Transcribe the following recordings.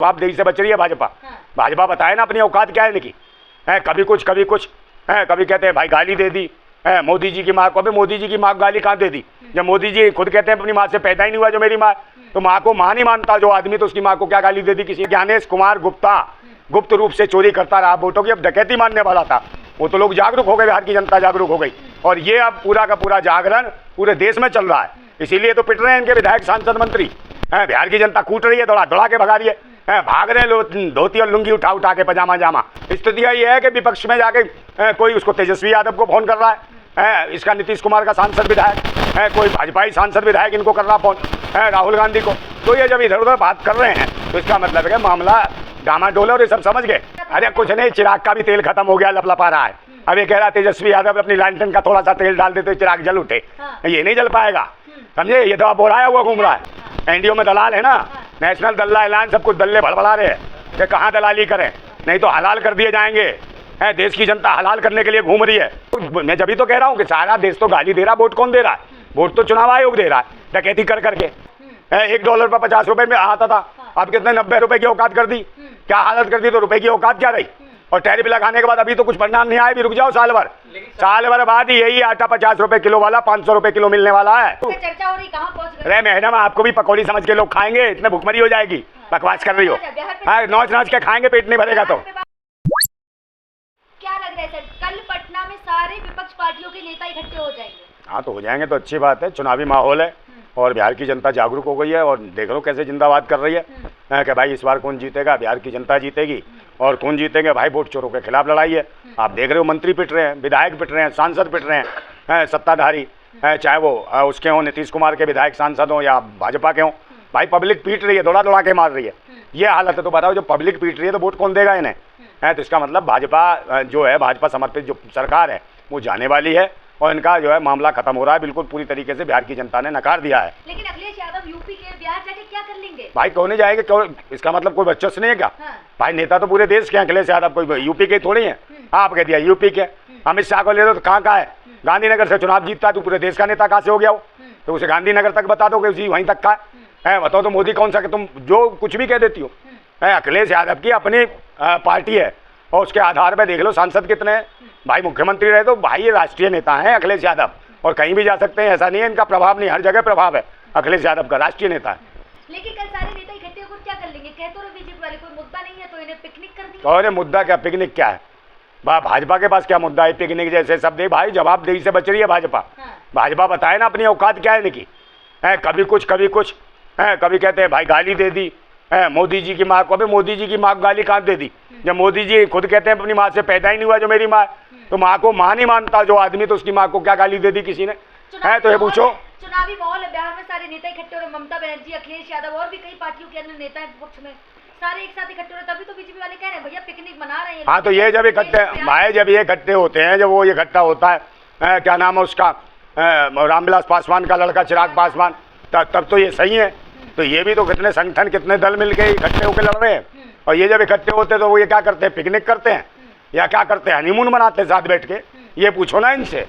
जवाबदेही से बच रही है भाजपा। भाजपा बताए ना अपनी औकात क्या है इनकी। कभी कुछ कभी कहते हैं भाई गाली दे दी मोदी जी की माँ को। अभी मोदी जी की माँ को गाली कहाँ दे दी जब मोदी जी खुद कहते हैं अपनी माँ से पैदा ही नहीं हुआ जो मेरी माँ। तो माँ को माँ नहीं मानता जो आदमी, तो उसकी माँ को क्या गाली दे दी किसी। ज्ञानेश कुमार गुप्ता गुप्त रूप से चोरी करता रहा वोटों की, अब डकैती मानने वाला था। वो तो लोग जागरूक हो गए, बिहार की जनता जागरूक हो गई, और ये अब पूरा का पूरा जागरण पूरे देश में चल रहा है। इसीलिए तो पिट रहे हैं इनके विधायक, सांसद, मंत्री। बिहार की जनता कूट रही है, दौड़ा दौड़ा के भगा रही है। भाग रहे लोग धोती और लुंगी उठा उठा के, पजामा जामा। स्थिति ये है कि विपक्ष में जाके कोई उसको तेजस्वी यादव को फोन कर रहा है, इसका नीतीश कुमार का सांसद विधायक, कोई भाजपाई सांसद विधायक इनको कर रहा फोन, राहुल गांधी को। तो ये जब इधर उधर बात कर रहे हैं तो इसका मतलब है कि मामला डामाडोल, और ये सब समझ गए। अरे कुछ नहीं, चिराग का भी तेल खत्म हो गया, लपलपा रहा है। अब ये कह रहा तेजस्वी यादव अपनी लालटेन का थोड़ा सा तेल डाल देते चिराग जल उठे। ये नहीं जल पाएगा, समझे। ये तो अब बोराया हुआ घूम रहा है। एनडीओ में दलाल है ना, नेशनल दल्ला ऐलान, सब कुछ दल्ले भड़बड़ा रहे हैं कि कहाँ दलाली करें, नहीं तो हलाल कर दिए जाएंगे। देश की जनता हलाल करने के लिए घूम रही है। मैं जब भी तो कह रहा हूँ कि सारा देश तो गाली दे रहा, वोट कौन दे रहा है? वोट तो चुनाव आयोग दे रहा है, डकैती कर करके। $1 पर 50 रुपए में आता था, अब कितने 90 रुपए की औकात कर दी। क्या हालत कर दी, तो रुपए की औकात क्या रही। और टैरिफ लगाने के बाद अभी तो कुछ परिणाम नहीं आए, भी रुक जाओ साल भर बाद ही यही आटा 50 रुपए किलो वाला 500 रुपए किलो मिलने वाला है। चर्चा हो रही, कहाँ पहुंच गए? अरे मैडम, आपको भी पकौड़ी समझ के लोग खाएंगे, इतने भुखमरी हो जाएगी, बकवास कर रही हो। नौच नौच के खाएंगे, पेट नहीं भरेगा तो। क्या लग रहा है सर, कल पटना में सारे विपक्ष पार्टियों के नेता इकट्ठे हो जाएंगे? हाँ, तो हो जाएंगे तो अच्छी बात है। चुनावी माहौल है और बिहार की जनता जागरूक हो गई है, और देख लो कैसे जिंदाबाद कर रही है कि भाई इस बार कौन जीतेगा, बिहार की जनता जीतेगी। और कौन जीतेंगे भाई, वोट चोरों के खिलाफ लड़ाई है। आप देख रहे हो, मंत्री पिट रहे हैं, विधायक पिट रहे हैं, सांसद पिट रहे हैं, सत्ताधारी, चाहे वो उसके हों, नीतीश कुमार के विधायक सांसद हों या भाजपा के हों। भाई पब्लिक पीट रही है, दौड़ा दौड़ा के मार रही है। ये हालत है। तो बताओ, जब पब्लिक पीट रही है तो वोट कौन देगा इन्हें? तो इसका मतलब भाजपा जो है, भाजपा समर्थित जो सरकार है वो जाने वाली है, और इनका जो है मामला खत्म हो रहा है बिल्कुल पूरी तरीके से। बिहार की जनता ने नकार दिया है। लेकिन अखिलेश यादव यूपी के बिहार जाके क्या कर लेंगे? भाई कौन जाएंगे, क्यों? इसका मतलब कोई वर्चस्व नहीं है क्या? भाई नेता तो पूरे देश के हैं अखिलेश यादव, कोई यूपी के थोड़ी है। आप कह दिया यूपी के। अमित शाह को ले दो तो कहाँ का है? गांधीनगर से चुनाव जीतता है तो पूरे देश का नेता कहाँ से हो गया वो? तो उसे गांधीनगर तक बता दो कि उसी वहीं तक का है। बताओ तो मोदी कौन सा, कि तुम जो कुछ भी कह देती हो। अखिलेश यादव की अपनी पार्टी है, और उसके आधार पर देख लो सांसद कितने हैं। भाई मुख्यमंत्री रहे तो भाई ये राष्ट्रीय नेता हैं अखिलेश यादव, और कहीं भी जा सकते हैं, ऐसा नहीं है इनका प्रभाव नहीं, हर जगह प्रभाव है अखिलेश यादव का, राष्ट्रीय नेता है। लेकिन कल सारे नेता इकट्ठे होकर क्या कर लेंगे? कहते हो बीजेपी वाले कोई मुद्दा नहीं है तो इन्हें पिकनिक कर दी। और मुद्दा क्या, पिकनिक क्या है? भाजपा के पास क्या मुद्दा है? पिकनिक जैसे शब्द। भाई जवाबदेही से बच रही है भाजपा। भाजपा बताए ना अपनी औकात क्या है इनकी। कभी कुछ कभी कहते हैं भाई गाली दे दी मोदी जी की माँ को। अभी मोदी जी की माँ को गाली कहाँ दे दी जब मोदी जी खुद कहते हैं अपनी माँ से पैदा ही नहीं हुआ जो मेरी माँ। तो माँ को माँ नहीं मानता जो आदमी, तो उसकी माँ को क्या गाली दे दी किसी ने? तो ये पूछो। चुनावी माहौल है, बिहार में सारे नेता इकट्ठे हो रहे, ममता बनर्जी, अखिलेश यादव और भी कई पार्टियों के अन्य नेता हैं विपक्ष में, सारे एक साथ इकट्ठे हो रहे, तभी तो बीजेपी वाले कह रहे हैं भैया पिकनिक मना रहे हैं। हाँ, तो ये जब इकट्ठे भाई, जब ये इकट्ठे होते हैं, जब वो इकट्ठा होता है, क्या नाम है उसका, रामविलास पासवान का लड़का चिराग पासवान, तब तो ये सही है। तो ये भी तो कितने संगठन, कितने दल मिलके इकट्ठे होकर लड़ रहे हैं। और ये जब इकट्ठे होते हैं तो वो ये क्या करते हैं, पिकनिक करते हैं या क्या करते हैं, हनीमून मनाते हैं साथ बैठ के? ये पूछो ना इनसे।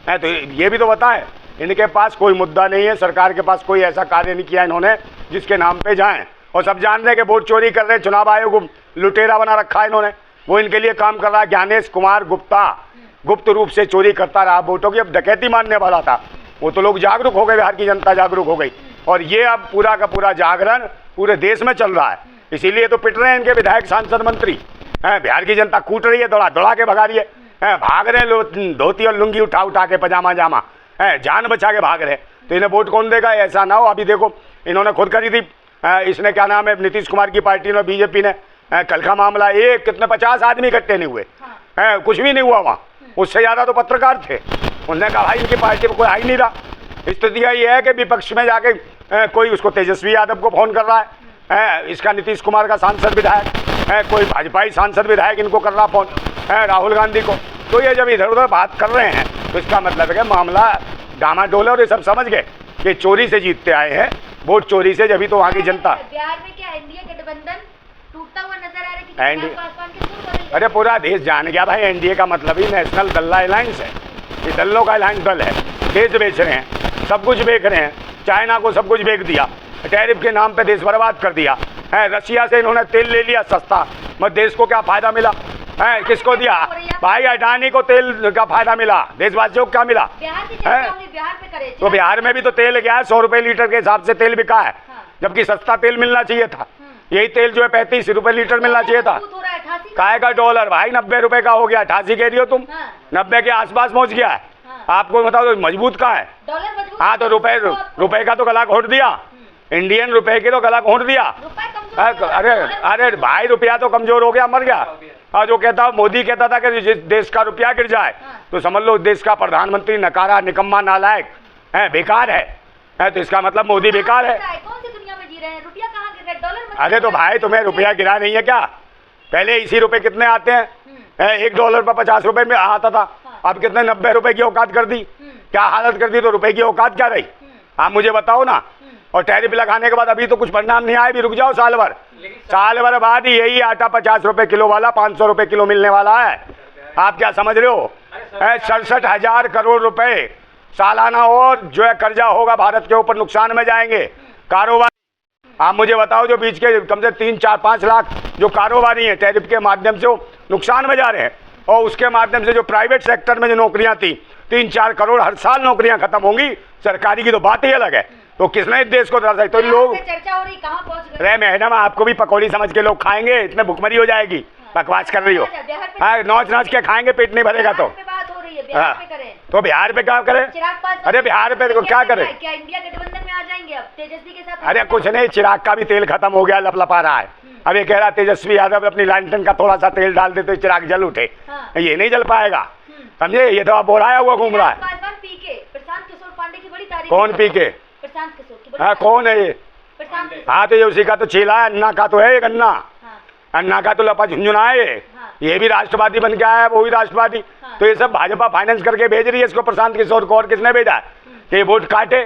तो ये भी तो बताएं, इनके पास कोई मुद्दा नहीं है, सरकार के पास कोई ऐसा कार्य नहीं किया इन्होंने जिसके नाम पे जाएं। और सब जान रहे हैं कि वोट चोरी कर रहे हैं, चुनाव आयोग लुटेरा बना रखा है इन्होंने, वो इनके लिए काम कर रहा है। ज्ञानेश कुमार गुप्ता गुप्त रूप से चोरी करता रहा वोटों की, अब डकैती मानने वाला था। वो तो लोग जागरूक हो गए, बिहार की जनता जागरूक हो गई, और ये अब पूरा का पूरा जागरण पूरे देश में चल रहा है। इसीलिए तो पिट रहे हैं इनके विधायक, सांसद, मंत्री। बिहार की जनता कूट रही है, दौड़ा दौड़ा के भगा रही है। भाग रहे लोग धोती और लुंगी उठा उठा के, पजामा जामा, जान बचा के भाग रहे। तो इन्हें वोट कौन देगा? ऐसा ना हो। अभी देखो इन्होंने खुद करी थी, इसने क्या नाम है, नीतीश कुमार की पार्टी ने, बीजेपी ने। कल का मामला एक कितने 50 आदमी इकट्ठे नहीं हुए, कुछ भी नहीं हुआ वहाँ। उससे ज़्यादा तो पत्रकार थे। उन्होंने कहा भाई इनकी पार्टी में कोई आ ही नहीं रहा। स्थिति ये है कि विपक्ष में जाके कोई उसको तेजस्वी यादव को फोन कर रहा है, इसका नीतीश कुमार का सांसद विधायक, कोई भाजपाई सांसद विधायक इनको कर रहा फोन, राहुल गांधी को। तो ये जब इधर उधर बात कर रहे हैं तो इसका मतलब है कि मामला डामाडोल, और ये सब समझ गए कि चोरी से जीतते आए हैं, वोट चोरी से। जब तो वहाँ की जनता, बिहार में क्या एनडीए गठबंधन टूटता हुआ नजर आ रहा है? अरे पूरा देश जान गया भाई, एनडीए का मतलब ही नेशनल दल्ला अलायंस है। ये दल्लों का अलायंस दल है, देश बेच रहे हैं, सब कुछ बेच रहे हैं। चाइना को सब कुछ बेच दिया, टैरिफ के नाम पे देश बर्बाद कर दिया। है रशिया से इन्होंने तेल ले लिया सस्ता, मगर देश को क्या फायदा मिला है? किसको दिया? भाई अडानी को तेल का फायदा मिला, देशवासियों को क्या मिला? बिहार की है? चर्चा हमने बिहार पे करे। तो बिहार में भी तो तेल गया है, 100 रुपए लीटर के हिसाब से तेल बिका है, जबकि सस्ता तेल मिलना चाहिए था। यही तेल जो है 35 रुपए लीटर मिलना चाहिए था। मजबूत हो रहा है 88 काय का डॉलर भाई 90 रुपए का हो गया, 88 कह रही हो तुम, हाँ। 90 के आसपास पहुंच गया है। आपको बताओ तो मजबूत कहाँ है? डॉलर मजबूत। हाँ तो रुपए का तो गला घोट दिया, इंडियन रुपए के तो गला घोट दिया। रुपए कमजोर अरे अरे भाई रुपया तो कमजोर हो गया, मर गया। और जो कहता मोदी कहता था कि जिस देश का रुपया गिर जाए तो समझ लो देश का प्रधानमंत्री नकारा, निकम्मा, नालायक है, बेकार है। तो इसका मतलब मोदी बेकार है। कौन सी दुनिया में जी रहे हैं? रुपया कहाँ गिर रहा है? डॉलर मजबूत। अरे तो भाई तुम्हें रुपया गिरा नहीं है क्या? पहले इसी रुपए कितने आते हैं? $1 पर 50 रुपए में आता था, अब कितने 90 रुपए की औकात कर दी। क्या हालत कर दी? तो रुपए की औकात क्या रही? आप मुझे बताओ ना। और टैरिफ लगाने के बाद अभी तो कुछ परिणाम नहीं आए, भी रुक जाओ साल भर बाद ही यही आटा 50 रुपए किलो वाला 500 रुपए किलो मिलने वाला है। आप क्या समझ रहे हो? 67,000 करोड़ रुपए सालाना और जो है कर्जा होगा भारत के ऊपर, नुकसान में जाएंगे कारोबार। आप मुझे बताओ जो बीच के कम से 3, 4, 5 लाख जो कारोबारी हैं टैरिफ के माध्यम से वो नुकसान में जा रहे हैं, और उसके माध्यम से जो प्राइवेट सेक्टर में जो नौकरियां थी 3-4 करोड़ हर साल नौकरियां खत्म होंगी, सरकारी की तो बात ही अलग है। तो किसने इस देश को दर्शाई? तो लोग चर्चा हो रही, कहाँ पहुंच गए? अरे मैडम आपको भी पकौड़ी समझ के लोग खाएंगे, इतने भुखमरी हो जाएगी, बकवास कर रही हो। हाँ नौच के खाएंगे, पेट नहीं भरेगा तो। बात हो रही है बिहार पे करें तो बिहार पे क्या करें? चिराग पासवान। अरे बिहार पे क्या करें? क्या इंडिया गठबंधन में आ जाएंगे अब तेजस्वी के साथ? अरे कुछ नहीं, चिराग का भी तेल खत्म हो गया, लपलपा रहा है। अब ये कह रहा तेजस्वी यादव अपनी लालटेन का थोड़ा सा तेल डाल दे तो चिराग जल उठे। ये नहीं जल पाएगा, समझे? ये तो अब बोलाया हुआ घूम रहा है। पासवान पी के प्रशांत किशोर पांडे की बड़ी तारीफ। कौन पी के? प्रशांत किशोर की बड़ी हाँ कौन है ये? प्रशांत किशोर। हाँ तो ये उसी का तो चेला है, अन्ना का तो है एक अन्ना। अन्ना का तो लपा झुंझुना है ये भी राष्ट्रवादी बन के आया है, वो भी राष्ट्रवादी। तो ये सब भाजपा फाइनेंस करके भेज रही है इसको, प्रशांत किशोर को। और किसने भेजा है कि ये वोट काटे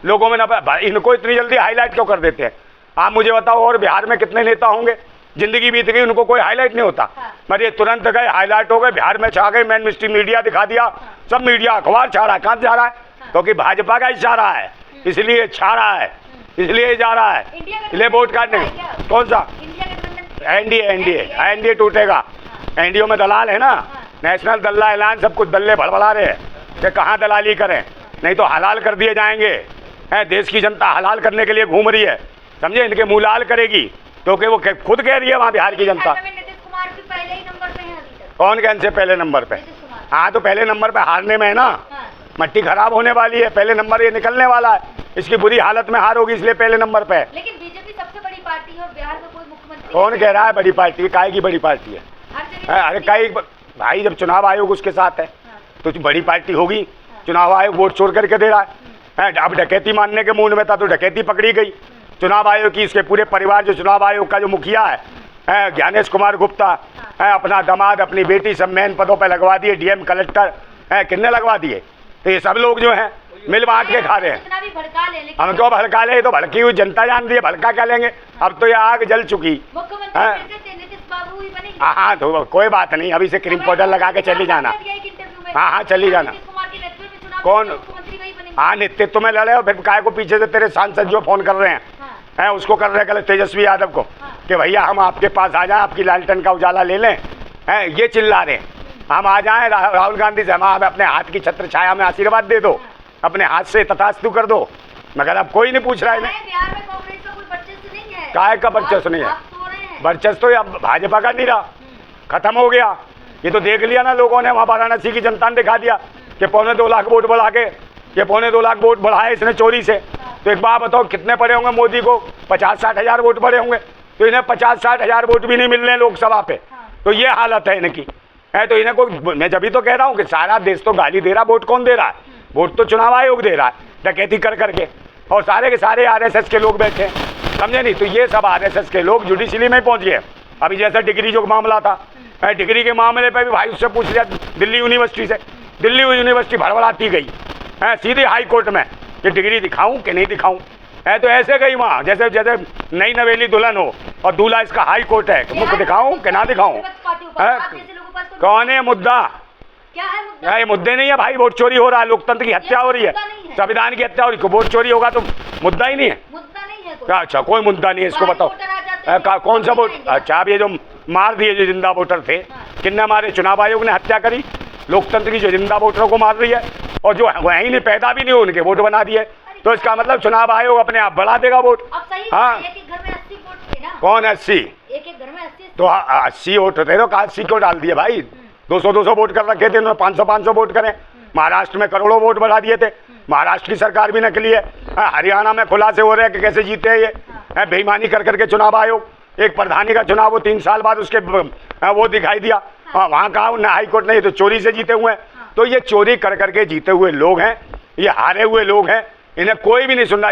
लोगों में ना? इनको इतनी जल्दी हाईलाइट क्यों कर देते हैं? आप मुझे बताओ और बिहार में कितने नेता होंगे, जिंदगी बीत गई उनको कोई हाईलाइट नहीं होता, मगर ये तुरंत गए हाईलाइट हो गए, बिहार में छा गए, मेन स्ट्रीम मीडिया दिखा दिया, सब मीडिया अखबार छा रहा है। कहाँ जा रहा है? क्योंकि भाजपा का इशारा है, इसलिए छा रहा है, इसलिए जा रहा है, इसलिए वोट काटने। कौन सा? एनडीए टूटेगा। एनडीए में दलाल है ना, नेशनल दल्ला ऐलान, सब कुछ दल्ले भड़बड़ा रहे हैं कि कहाँ दलाली करें, नहीं तो हलाल कर दिए जाएंगे। देश की जनता हलाल करने के लिए घूम रही है, समझे? इनके मुँह लाल करेगी क्योंकि वो खुद कह रही है वहाँ बिहार की जनता। नीतीश कुमार भी पहले ही नंबर पे हैं अभी तक। कौन कौन से पहले नंबर पे? हाँ तो पहले नंबर पे हारने में है ना, मट्टी खराब होने वाली है, पहले नंबर ये निकलने वाला है, इसकी बुरी हालत में हार होगी, इसलिए पहले नंबर पे है। लेकिन बीजेपी सबसे बड़ी पार्टी है और बिहार में कोई मुख्यमंत्री। कौन कह रहा है बड़ी पार्टी? काय की बड़ी पार्टी है? अरे कई भाई, जब चुनाव आयोग उसके साथ है तो बड़ी पार्टी होगी। चुनाव आयोग वोट चोर करके दे रहा है। अब डकैती मानने के मूड में था तो डकैती पकड़ी गई। चुनाव आयोग की इसके पूरे परिवार, जो चुनाव आयोग का जो मुखिया है ज्ञानेश कुमार गुप्ता, अपना दामाद, अपनी बेटी सब मेन पदों पर लगवा दिए, डीएम, कलेक्टर कितने लगवा दिए। तो ये सब लोग जो हैं मिल बांट के खा रहे हैं। हम क्यों भड़का ले? तो भड़की हुई जनता जान रही है, भड़का क्या लेंगे? अब तो ये आग जल चुकी। हाँ तो कोई बात नहीं, अभी से क्रीम पाउडर लगा के चली जाना। हाँ चली जाना। कौन? हाँ नेतृत्व में लड़े, और फिर काय को पीछे से तेरे सांसद जो फोन कर रहे हैं उसको कर रहे हैं, कल तेजस्वी यादव को, कि भैया हम आपके पास आ जाएं, आपकी लालटेन का उजाला ले लें। ये चिल्ला रहे हम आ जाएं राहुल गांधी से, हम अपने हाथ की छत्र छाया में आशीर्वाद दे दो, अपने हाथ से तथास्तु कर दो, मगर अब कोई नहीं पूछ रहा है। काय का वर्चस्व नहीं है? वर्चस्व तो अब भाजपा का नहीं रहा, खत्म हो गया। ये तो देख लिया ना लोगों ने, वहाँ वाराणसी की जनता ने दिखा दिया कि 2.25 लाख वोट बढ़ा के, ये 2.25 लाख वोट बढ़ाए इसने चोरी से। तो एक बात बताओ, कितने पड़े होंगे मोदी को? 50-60 हज़ार वोट पड़े होंगे। तो इन्हें 50-60 हज़ार वोट भी नहीं मिल रहे लोकसभा पे। तो ये हालत है इनकी। तो इन्हें को मैं जब भी तो कह रहा हूँ कि सारा देश तो गाली दे रहा, वोट कौन दे रहा है? वोट तो चुनाव आयोग दे रहा है, डकैती कर करके, और सारे के सारे आरएसएस के लोग बैठे हैं, समझे नहीं? तो ये सब आरएसएस के लोग जुडिशरी में पहुँच गए। अभी जैसा डिग्री जो मामला था, डिग्री के मामले पर भी भाई उससे पूछ लिया दिल्ली यूनिवर्सिटी से, दिल्ली यूनिवर्सिटी भड़बड़ाती गई सीधे हाई कोर्ट में कि डिग्री दिखाऊं कि नहीं दिखाऊं। तो ऐसे गई वहाँ जैसे जैसे नई नवेली दुल्हन हो और दूल्हा इसका हाई कोर्ट है, मुझे दिखाऊं कि ना दिखाऊं। कौन है मुद्दा? क्या है मुद्दा? ये मुद्दे नहीं है भाई, वोट चोरी हो रहा है, लोकतंत्र की हत्या हो रही है, संविधान की हत्या हो रही है। वोट चोरी होगा तो मुद्दा ही नहीं है। मुद्दा नहीं है कोई। अच्छा कोई मुद्दा नहीं है, इसको बताओ। कौन सा वोट? अच्छा, अब ये जो मार दिए जो जिंदा वोटर थे, किन्ने मारे? चुनाव आयोग ने हत्या करी लोकतंत्र की, जो जिंदा वोटरों को मार रही है, और जो वहीं नहीं पैदा भी नहीं उनके वोट बना दिए। तो इसका मतलब चुनाव आयोग अपने आप बढ़ा देगा वोट। अब सही हाँ। एक एक घर में 80 वोट थे ना। कौन 80? एक एक घर में 80। तो 80 वोट थे तो 80 क्यों डाल दिए भाई? 200 वोट कर रखे थे उन्होंने, 500 वोट करें। महाराष्ट्र में करोड़ों वोट बढ़ा दिए थे। महाराष्ट्र की सरकार भी नकली है। हरियाणा में खुलासे हो रहे हैं कि कैसे जीते हैं ये, बेईमानी कर करके चुनाव आयोग। एक प्रधानी का चुनाव वो 3 साल बाद उसके वो दिखाई दिया। वहाँ कहा उन्हें हाई कोर्ट ने, ये तो चोरी से जीते हुए हैं। तो ये चोरी कर करके जीते हुए लोग हैं, ये हारे हुए लोग हैं, इन्हें कोई भी नहीं सुन रहा।